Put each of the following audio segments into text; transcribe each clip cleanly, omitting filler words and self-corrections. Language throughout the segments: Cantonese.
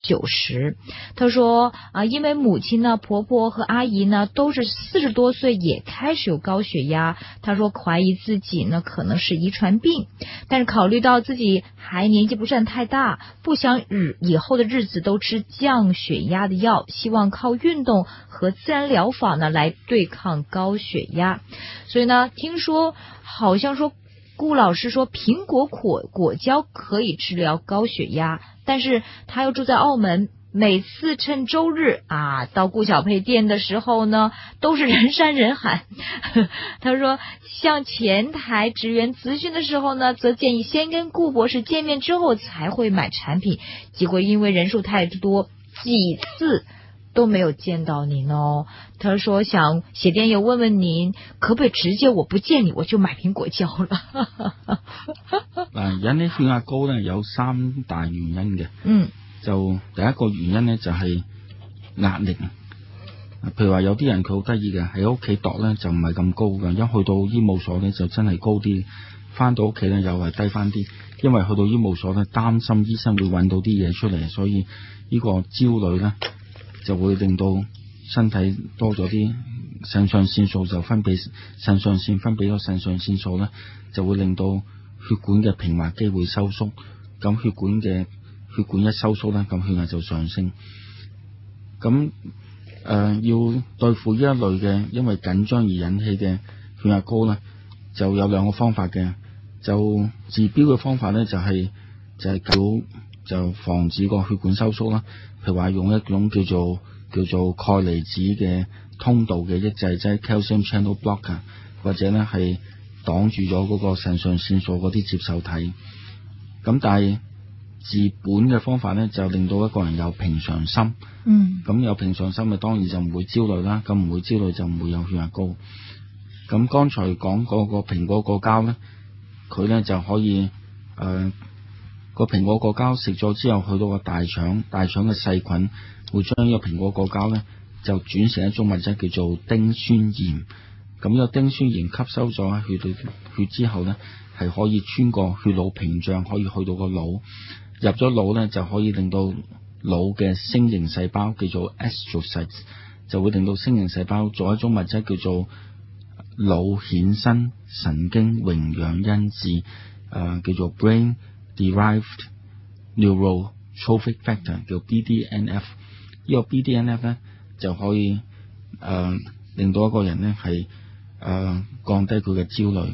90。他说因为母亲呢、婆婆和阿姨呢都是40多岁也开始有高血压，他说怀疑自己呢可能是遗传病，但是考虑到自己还年纪不算太大，不想以后的日子都吃降血压的药，希望靠运动和自然疗法呢来对抗高血压。所以呢，听说好像说顾老师说苹果果胶可以治疗高血压，但是他又住在澳门，每次趁周日到顾小佩店的时候呢，都是人山人海。他说向前台职员咨询的时候呢，则建议先跟顾博士见面之后才会买产品，结果因为人数太多，几次都没有见到您哦。他说想写电邮问问您，可不可以直接我不見你我就買蘋果膠啦。嗱，引起血壓高咧有3大原因嘅。就第一個原因咧就係壓力。譬如話有啲人佢好得意嘅，喺屋企度咧就唔係咁高嘅，一去到醫務所咧就真係高啲，翻到屋企咧又係低翻啲，因為去到醫務所咧擔心醫生會揾到啲嘢出嚟，所以呢個焦慮咧就會令到身體多咗啲腎上腺素，就分泌腎上腺分泌咗腎上腺素咧，就會令到血管嘅平滑肌會收縮，咁血管一收縮咧，咁血壓就上升。咁要對付呢一類嘅因為緊張而引起嘅血壓高咧，就有2個方法嘅。就治標嘅方法咧就係就防止個血管收縮啦。譬如話用一種叫做鈣離子嘅通道嘅抑制劑 calcium channel blocker， 或者咧係擋住咗嗰個腎上腺素嗰啲接受體。咁但係治本嘅方法咧就令到一個人有平常心。咁有平常心嘅當然就唔會焦慮啦，咁唔會焦慮就唔會有血壓高。咁剛才講嗰個蘋果果膠咧，佢咧就可以個蘋果果膠食咗之後去到個大腸嘅細菌會將呢個蘋果果膠咧就轉成一種物質叫做丁酸鹽。咁呢個丁酸鹽吸收咗喺血之後咧，係可以穿過血腦屏障，可以去到個腦，入咗腦咧就可以令到腦嘅星形細胞叫做 astrocytes， 就會令到星形細胞做一種物質叫做腦衍生神經榮養因子，叫做 brain derived neurotrophic factor， 叫 BDNF。 呢個 BDNF 咧就可以令到一個人咧係降低佢嘅焦慮。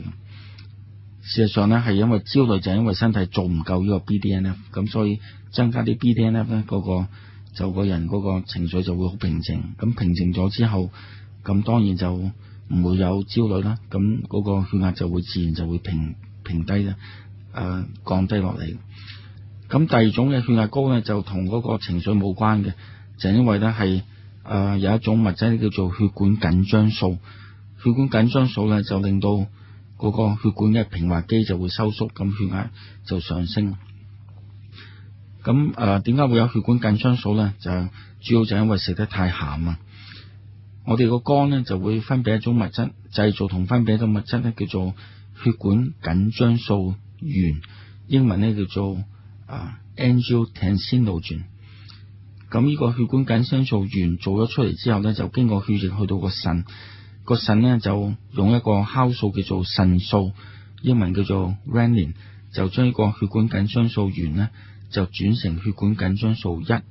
事實上咧係因為焦慮就係因為身體做唔夠呢個 BDNF， 咁所以增加啲 BDNF 咧，就個人嗰個情緒就會好平靜。咁平靜咗之後，咁當然就唔會有焦慮啦。咁嗰個血壓就會自然就會平低啦，降低落嚟。咁第二種嘅血壓高咧就同嗰個情緒冇關嘅，就係因為咧係有一種物質叫做血管緊張素。血管緊張素咧就令到嗰個血管嘅平滑肌就會收縮，咁血壓就上升。咁點解會有血管緊張素咧？就主要就因為食得太鹹啊！我哋個肝咧就會分泌一種物質，製造同分泌一種物質咧叫做血管緊張素原，英文咧叫做angiotensinogen。咁呢個血管緊張素原做咗出嚟之後咧，就經過血液去到個腎，個腎咧就用一個酵素叫做腎素，英文叫做 renin， 就將呢個血管緊張素原咧就轉成血管緊張素1。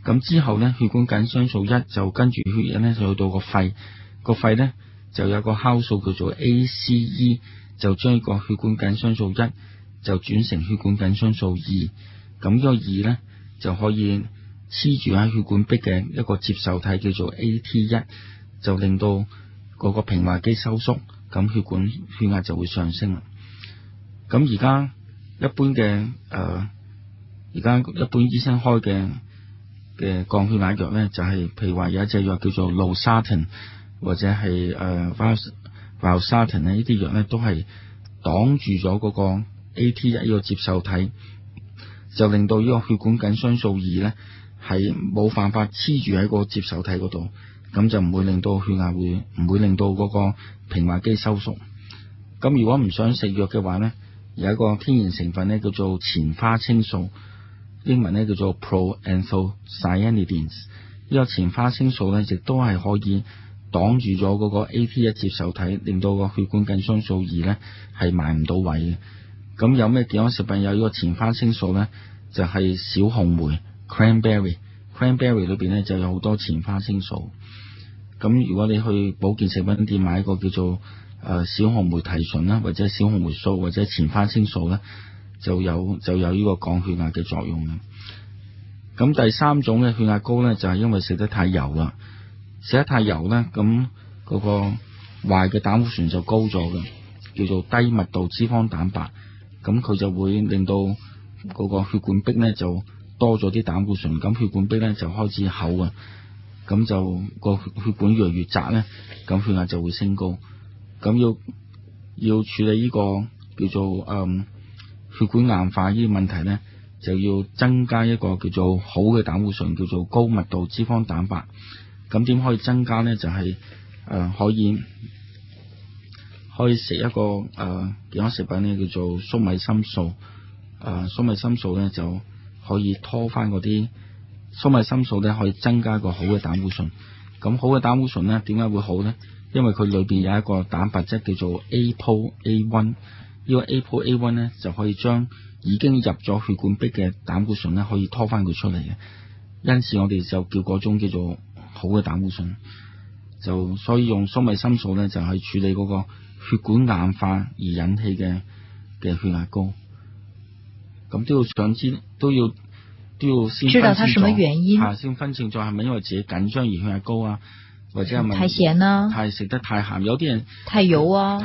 咁之後咧，血管緊張素1就跟住血液咧就去到個肺，個肺咧就有個酵素叫做 ACE， 就將呢個血管緊張素1就轉成血管緊張素2。咁呢個2咧就可以黐住喺血管壁嘅一個接受體叫做 AT1， 就令到嗰個平滑肌收縮，咁血壓就會上升啦。咁而家一般醫生開嘅降血壓藥咧，就係譬如話有一隻藥叫做 Losartan 或者係Valsartan 咧，呢啲藥咧都係擋住咗嗰個 AT1 呢個接受體，就令到呢個血管緊張素2咧係冇辦法黐住喺個接受體嗰度，咁就唔會令到血壓唔會令到嗰個平滑肌收縮。咁如果唔想食藥嘅話咧，有一個天然成分咧叫做前花青素。英文咧叫做 proanthocyanidins。呢個前花青素咧，亦都係可以擋住咗嗰個 AT1 接受體，令到個血管緊張素2咧係埋唔到位嘅。咁有咩健康食品有呢個前花青素咧？就係小紅莓 cranberry 裏邊咧就有好多前花青素。咁如果你去保健食品店買一個叫做小紅莓提醇啦，或者小紅莓素或者前花青素咧，就有呢個降血壓嘅作用嘅。咁第三種嘅血壓高咧，就係因為食得太油啦。食得太油咧，咁嗰個壞嘅膽固醇就高咗嘅，叫做低密度脂肪蛋白。咁佢就會令到嗰個血管壁咧就多咗啲膽固醇，咁血管壁咧就開始厚啊，咁就個血管越嚟越窄咧，咁血壓就會升高。咁要處理呢個叫做血管硬化呢啲問題咧，就要增加一個叫做好嘅膽固醇，叫做高密度脂肪蛋白。咁點可以增加咧？就係可以食一個健康食品咧，叫做粟米芯素。粟米芯素咧就可以拖翻嗰啲粟米芯素咧，可以增加一個好嘅膽固醇。咁好嘅膽固醇咧，點解會好咧？因為佢裏邊有一個蛋白質叫做 ApoA1。呢個 ApoA1 咧就可以將已經入咗血管壁嘅膽固醇咧，可以拖翻佢出嚟嘅。因此我哋就叫嗰種叫做好嘅膽固醇。就所以用粟米芯素咧，就係處理嗰個血管硬化而引起嘅血壓高。咁都要想知，都要先知道它什麼原因，先分清楚係咪因為自己緊張而血壓高啊，或者係咪太鹹啊，太食得太鹹，有啲人太油啊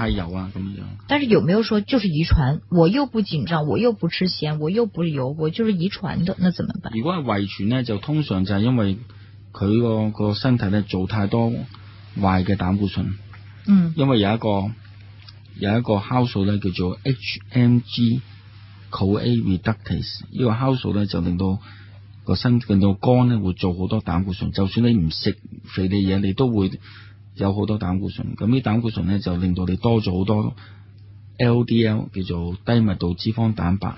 咁樣。但是有沒有說就是遺傳？我又不緊張，我又不吃鹹，我又不油，我就是遺傳的，那怎麼辦？如果係遺傳咧，就通常就係因為佢個身體咧做太多壞嘅膽固醇。因為有一個酵素咧叫做 HMG CoA reductase， 呢個酵素咧就令到肝咧會做好多膽固醇。就算你唔食肥膩嘢，你都會有好多膽固醇。咁呢膽固醇咧就令到你多咗好多 LDL， 叫做低密度脂肪蛋白。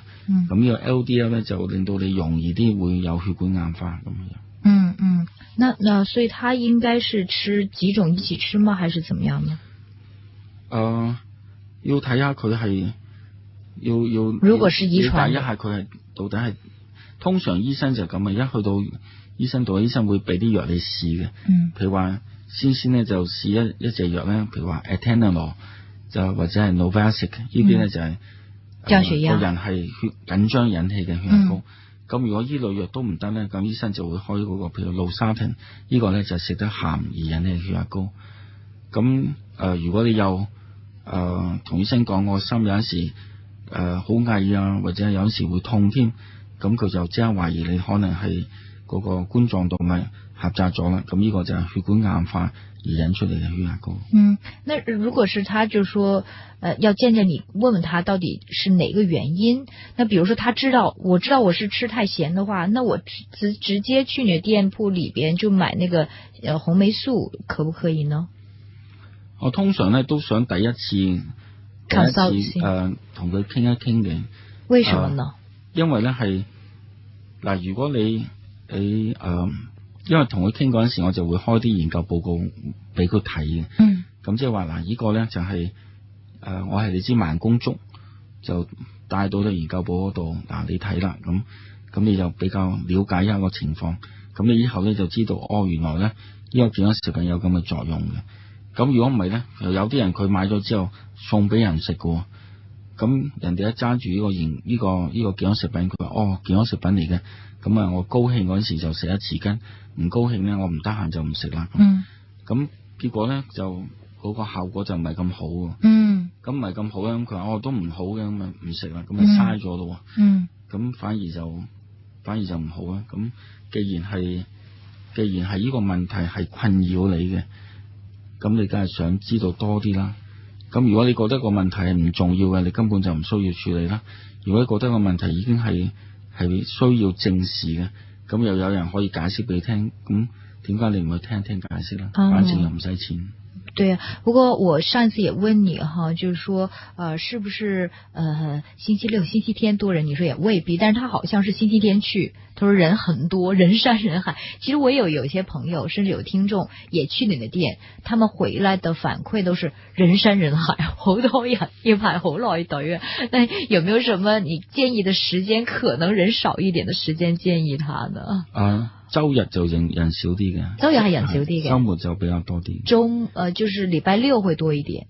咁呢個 LDL 咧就令到你容易啲會有血管硬化咁樣。那所以他應該是吃幾種一起吃嗎？還是怎麼樣呢？要睇下佢係如果是遺傳，睇一下佢係到底係，通常醫生就咁啊，一去到醫生度，醫生會俾啲藥你試嘅。譬如話先咧就試一隻藥咧，譬如話 Atenolol 就或者係 Novasic 呢啲咧就係降血壓，個人係血緊張引起嘅血壓高。咁如果依類藥都唔得咧，咁醫生就會開嗰個譬如 Losartan， 呢個咧就食得鹹而引起血壓高。咁如果你又同醫生講我心有陣時好翳啊，或者有陣時會痛添，咁佢就即刻懷疑你可能係嗰個冠狀動脈狹窄咗啦。咁呢個就係血管硬化而引出嚟嘅血壓高。那如果是他就說要見你問問他到底是哪個原因，那比如說我知道我是吃太鹹的話，那我直接去你的店鋪裏邊就買那個紅霉素可不可以呢？我通常咧都想第一次同佢傾一傾嘅。為什麼呢？因為咧係如果你因為同佢傾嗰陣時，我就會開啲研究報告俾佢睇嘅。咁即係話呢個咧就係我係你知慢工足，就帶到咗研究部嗰度你睇啦。咁你就比較了解一下個情況。咁你以後咧就知道原來咧呢個健康食品有咁嘅作用嘅。咁如果唔係咧，有啲人佢買咗之後送俾人食嘅，咁人哋一揸住呢個健康食品，佢話健康食品嚟嘅，咁我高興嗰陣時就食一匙羹，唔高興咧我唔得閒就唔食啦。咁結果咧就嗰個效果就唔係咁好。咁唔係咁好咧，咁佢話都唔好嘅，咁咪唔食啦，咁咪嘥咗咯。咁反而就唔好啦。咁既然係呢個問題係困擾你嘅，咁你梗係想知道多啲啦。咁如果你覺得個問題係唔重要嘅，你根本就唔需要處理啦。如果你覺得個問題已經係需要正視嘅，咁又有人可以解釋俾你聽，咁點解你唔去聽解釋啦？反正又唔使錢。对啊，不过我上一次也问你哈，就是说是不是星期六、星期天多人？你说也未必，但是他好像是星期天去，他说人很多，人山人海。其实我有一些朋友，甚至有听众也去你的店，他们回來的反饋都是人山人海，好多人要排好耐隊啊。那有沒有什麼你建議的時間，可能人少一點的時間建議他呢？周日就人少啲嘅，周日係人少啲嘅，周末就比較多啲。就是禮拜六會多一點。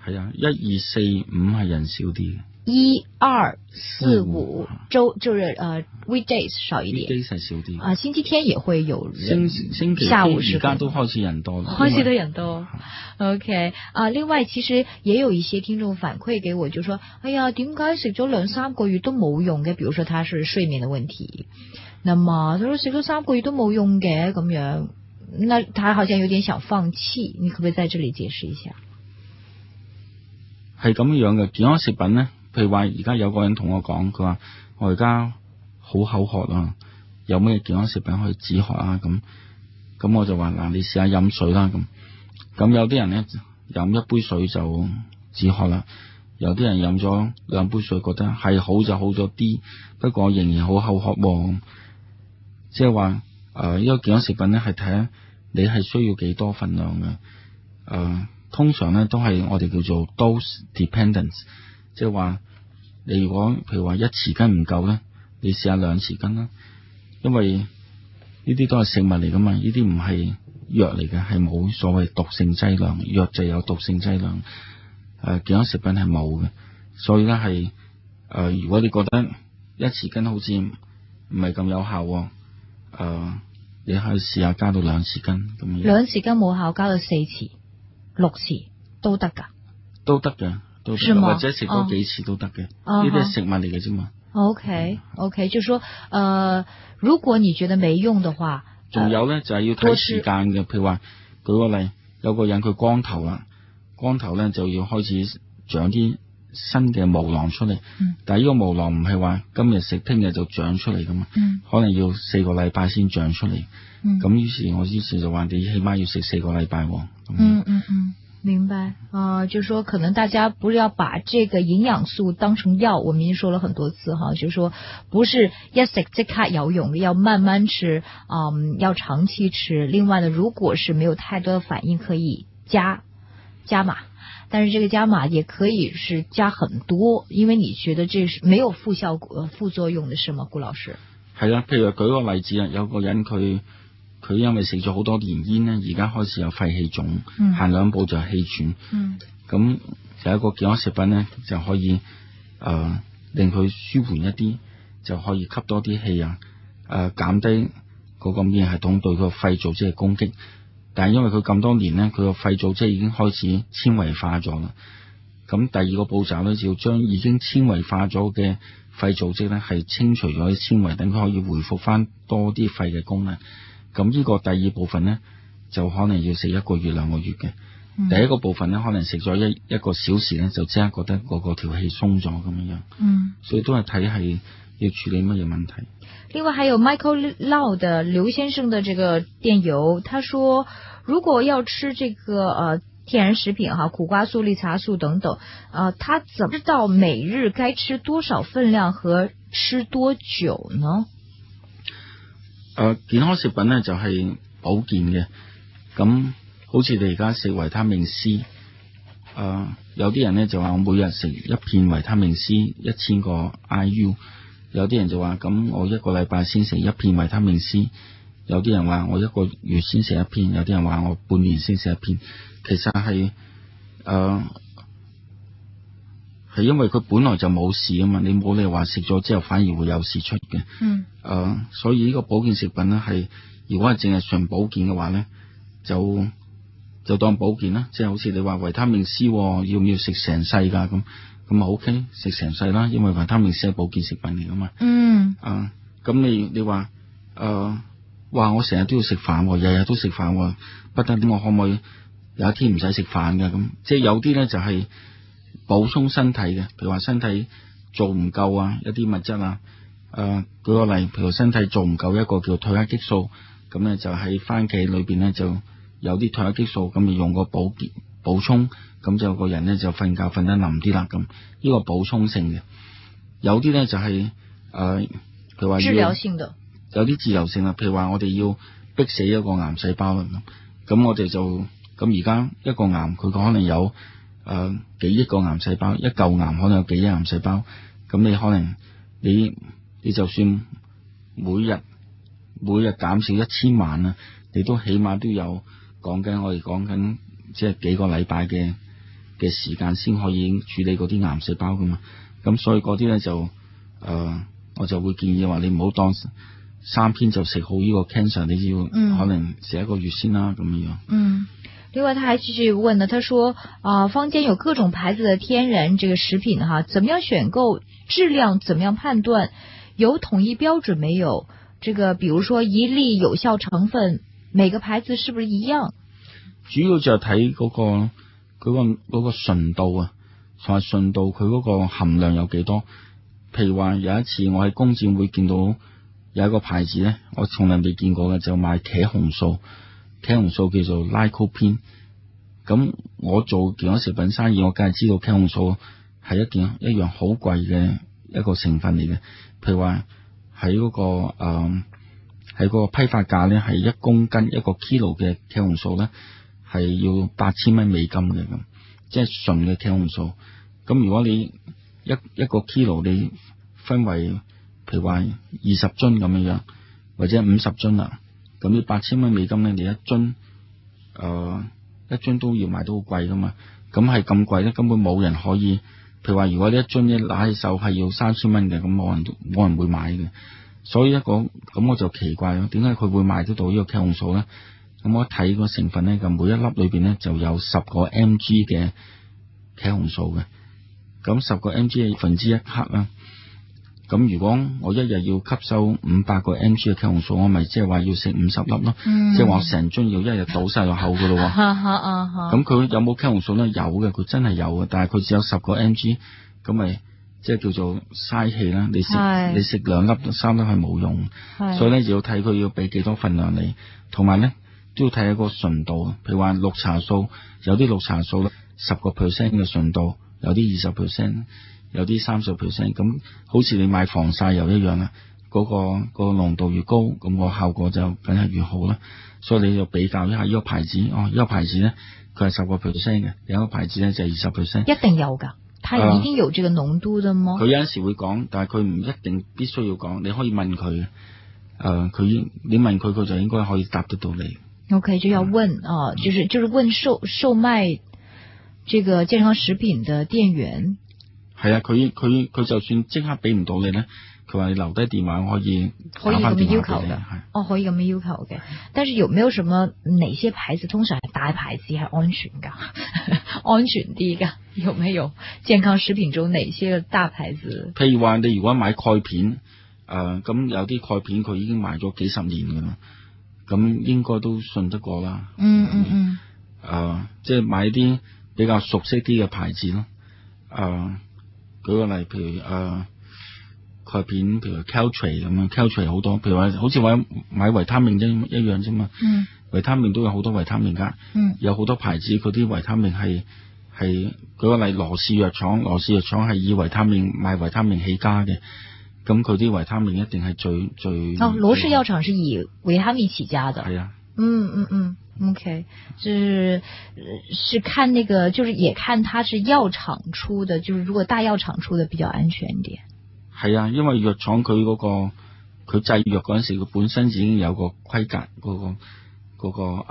係啊，1、2、4、5係人少啲嘅。1、2、4、5就是weekdays 少一點。weekdays 係少啲。星期天也會有人。星期下午而家都開始人多啦。開始都人多。OK 另外其實也有一些聽眾反饋給我，就說：哎呀，點解食咗2、3個月都冇用嘅？比如說他是睡眠的問題。那麼他說食咗3個月都冇用嘅咁樣，那他好像有點想放棄，你可不可以在這裡解釋一下？係咁樣嘅健康食品呢，譬如話而家有個人同我講，佢話我而家好口渴啊，有咩健康食品可以止渴啊？咁我就話嗱，你試下飲水啦咁有啲人呢，飲一杯水就止渴啦，有啲人飲咗2杯水覺得係好就好咗啲，不過仍然好口渴喎。即係話呢個健康食品呢，係睇下你係需要幾多份量嘅。通常呢都係我哋叫做 dose dependence， 即係話你如果譬如話1匙羹唔夠呢，你試下2匙羹啦，因為呢啲都係食物嚟噶嘛，呢啲唔係藥嚟嘅，係冇所謂毒性劑量，藥就有毒性劑量，健康食品係冇嘅，所以呢係如果你覺得1匙羹好似唔係咁有效喎。你可以試下加到2匙羹咁樣。2匙羹冇效，加到4匙、6匙都得㗎？都得嘅，都得，或者食多幾次都得嘅。呢啲係食物嚟嘅啫嘛。OK，就說如果你覺得沒用的話，仲有咧就係要睇時間嘅。譬如話舉個例，有個人佢光頭啦，光頭咧就要開始長啲新嘅毛囊出嚟，但係呢個毛囊唔係話今日食聽日就長出嚟噶嘛，可能要4個禮拜先長出嚟。咁於是就話你起碼要食4個禮拜。明白就是說可能大家不是要把這個營養素當成藥，我們已經說了很多次哈，就是說不是一食即刻有用的，要慢慢吃，要長期吃。另外呢，如果是沒有太多的反應，可以加碼。但是這個加碼也可以是加很多，因為你覺得這是沒有副作用的是嗎，顧老師？係啊，譬如舉個例子啊，有個人佢因為食咗好多年煙呢，而家開始有肺氣腫，行2步就係氣喘。咁有一個健康食品呢，就可以令佢舒緩一啲，就可以吸多啲氣啊，減低嗰個免疫系統對佢個肺組織嘅攻擊。但係因為佢咁多年呢，佢個肺組織已經開始纖維化咗啦。咁第2個步驟呢，就要將已經纖維化咗嘅肺組織呢，係清除咗啲纖維，等佢可以回復翻多啲肺嘅功能。咁呢個第2部分呢，就可能要食1個月2個月嘅。第1個部分呢，可能食咗一個小時呢，就即刻覺得嗰個條氣鬆咗咁樣。所以都係睇係要處理乜嘢問題。另外還有 Michael Lau 的劉先生的這個電郵，他說如果要吃這個天然食品苦瓜素、綠茶素等等，他怎麼知道每日該吃多少分量和吃多久呢？健康食品呢就係保健嘅，咁好似你而家食維他命 C，有啲人呢就話我每日食1片維他命 C 1000個 IU。有啲人就話咁我1個禮拜先食1片維他命 C， 有啲人話我1個月先食1片，有啲人話我半年先食1片。其實係因為佢本來就冇事啊嘛，你冇理由話食咗之後反而會有事出嘅。所以呢個保健食品呢，係如果係淨係純保健嘅話呢，就當保健啦，即係好似你話維他命 C 要唔要食成世㗎咁OK， 食成世啦，因為維他命 C 係保健食品嚟噶嘛。咁你話我成日都要食飯，日日都食飯，不得，我可唔可以有一天唔使食飯㗎？咁即係有啲咧就係補充身體嘅，譬如話身體做唔夠啊，一啲物質啊。舉個例，譬如身體做唔夠一個叫褪黑激素，咁咧就喺番茄裏邊咧就有啲褪黑激素，咁你用個保補充，咁就個人咧就瞓覺瞓得冧啲啦。咁呢個補充性嘅，有啲咧就係譬如話治療性嘅，有啲治療性啦。譬如話我哋要逼死一個癌細胞啦，咁我哋就咁而家一個癌佢可能有幾億個癌細胞，一嚿癌可能有幾億癌細胞，咁你可能你就算每日減少1000萬啊，你都起碼都有我哋講緊即係幾個禮拜嘅時間先可以處理嗰啲癌細胞噶嘛。咁所以嗰啲咧就我就會建議話你唔好當3天就食好呢個 cancer， 你要可能食1個月先啦咁樣。另外他還繼續問呢，他說坊間有各種牌子的天然這個食品哈，怎麼樣選購，質量怎麼樣判斷，有統一標準沒有？這個比如說一粒有效成分，每個牌子是不是一樣？主要就係睇嗰個純度啊，同埋純度佢嗰個含量有幾多。譬如話有一次我喺工展會見到有一個牌子咧，我從來未見過嘅，就賣茄紅素叫做 Lycopene。咁我做健康食品生意，我梗係知道茄紅素係一樣好貴嘅一個成分嚟嘅。譬如話喺嗰個批發價咧，係1公斤1個 kilo 嘅茄紅素咧，係要8000蚊美金嘅，咁即係純嘅茄紅素。咁如果你一個 kilo 你分為譬如話20樽咁樣，或者50樽啦，咁你8000蚊美金咧，你一樽都要賣到好貴噶嘛。咁係咁貴咧，根本冇人可以。譬如話如果你一樽一拿起手係要3000蚊嘅，咁冇人會買嘅。所以咁我就奇怪咯，點解佢會賣得到呢個茄紅素咧？咁我一睇個成分咧，咁每一粒裏邊咧就有10個 mg 嘅茄紅素嘅。咁10個 mg 係1/1克啦。咁如果我一日要吸收500個 mg 嘅茄紅素，我咪即係話要食50粒咯。即係話我成樽要一日倒晒落口噶咯。咁佢有冇茄紅素咧？有嘅，佢真係有嘅，但係佢只有10個 mg， 咁咪即係叫做嘥氣啦。你食2粒3粒係冇用，所以咧要睇佢要俾幾多份量你，同埋咧都要睇下個純度。譬如話綠茶素，有啲綠茶素咧10% 嘅純度，有啲20%。有啲30%，咁好似你買防曬油一樣啦，嗰個濃度越高，咁個效果就梗係越好啦。所以你要比較一下呢個牌子，呢個牌子咧佢係10% 嘅，有一個牌子咧就係20%。一定有噶，它一定有這個濃度的嗎？佢有陣時會講，但係佢唔一定必須要講，你可以問佢，你問佢，佢就應該可以答得到你。OK， 就要問就是問售賣這個健康食品的店員。係啊，佢就算即刻俾唔到你咧，佢話你留低電話，可以咁樣要求嘅。可以咁樣要求嘅。但是有沒有什麼哪些牌子通常係大牌子係安全噶？安全啲噶？有沒有健康食品中哪些大牌子？譬如話你如果買鈣片，咁有啲鈣片佢已經賣咗幾十年噶啦，咁應該都信得過啦。即係買啲比較熟悉啲嘅牌子咯。舉個例，譬如鈣片，譬如 Caltrate 咁樣 ，Caltrate 好多，譬如話好似買維他命一樣啫嘛。維他命都有好多維他命噶。有好多牌子佢啲維他命係舉個例，羅氏藥廠係以維他命賣維他命起家嘅，咁佢啲維他命一定係最羅氏藥廠是以維他命起家的。係啊。OK，是看那個，就是也看它是藥廠出的，就是如果大藥廠出的比較安全一點。係啊，因為藥廠佢製藥嗰陣時，佢本身已經有個規格，嗰個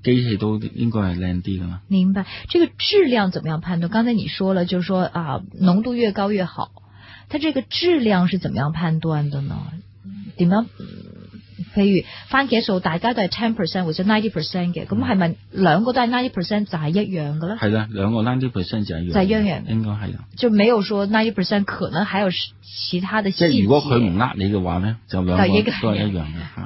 機器都應該係靚啲噶啦。明白，這個質量怎麼樣判斷？剛才你說了，就是說濃度越高越好，它這個質量是怎麼樣判斷的呢？點樣？譬如番茄素大家都係 10% 或者 90% 嘅，咁係咪兩個都係 90% 就係一樣嘅咧？係啦，兩個 90% 就係一樣，就係一樣，應該係啦。就沒有說 90% 可能還有其他的細節。即係如果佢唔呃你嘅話咧，就兩個都係一樣嘅。